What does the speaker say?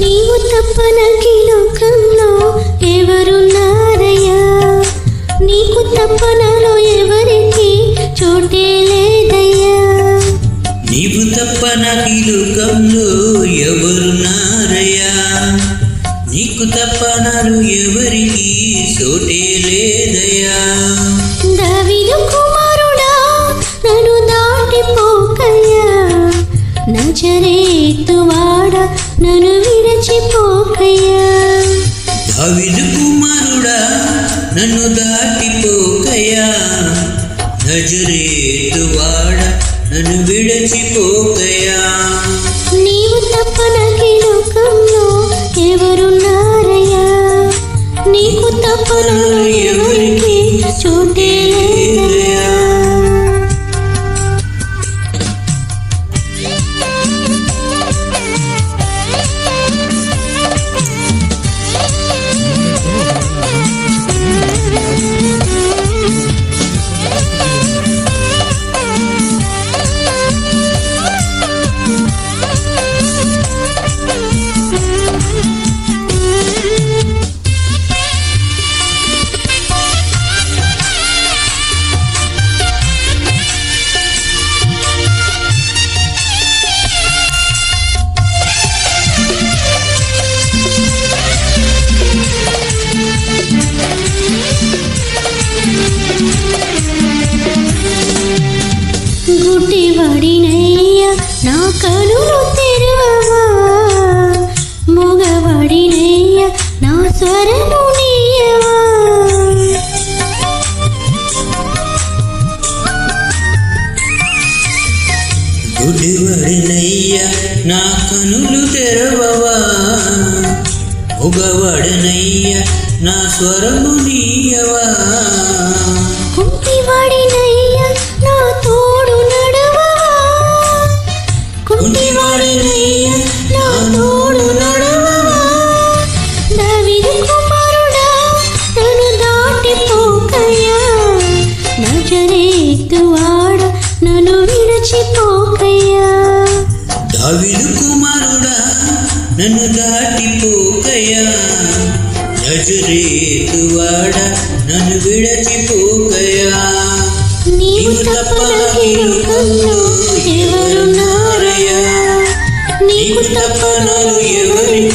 నీవు తప్ప నాకీ లోకంలో ఎవరున్నారయ్యా? నీకు తప్ప నాలో ఎవరికి చోటే లేదయ్యా. నీవు తప్ప నాకీ లోకంలో ఎవరున్నారయ్యా? నీకు తప్ప నాలో ఎవరికి చోటే లేదయ్యా. దావీదు కుమారుడా నన్ను దాటిపోకయ్యా, నజరేతు వాడా నన్ను విడిచిపోకయ్యా. దావీదు కుమారుడా నన్ను దాటిపోకయ్యా, నజరేతు వాడా నన్ను విడిచిపోకయ్యా. నీవు తప్ప నాకీ లోకంలో ఎవరున్నారయ్యా? నీకు తప్ప నాలో ఎవరికి చోటే లేదయ్యా. గుడ్డివాడినయ్యా నా కనులు తెరవవా, మూగవాడినయ్యా నా స్వరము నీయవా. గుడ్డివాడినయ్యా నా కనులు తెరవవా, మూగవాడినయ్యా నా స్వరము నీయవా. కుంటివాడినయ్యా నా తోడు నడవవా, కుంటివాడినయ్యా నా తోడు నడవవా. దావీదు కుమారుడా నన్ను దాటిపోకయ్యా, నజరేతు వాడా నన్ను విడిచిపోకయ్యా. దావీదు కుమారుడా నన్ను దాటిపోకయ్యా, నజరేతు వాడా నన్ను విడిచిపోకయ్యా. నీవు తప్ప నాకీ లోకంలో ఎవరున్నారయ్యా? నీకు తప్ప నాలో ఎవరికి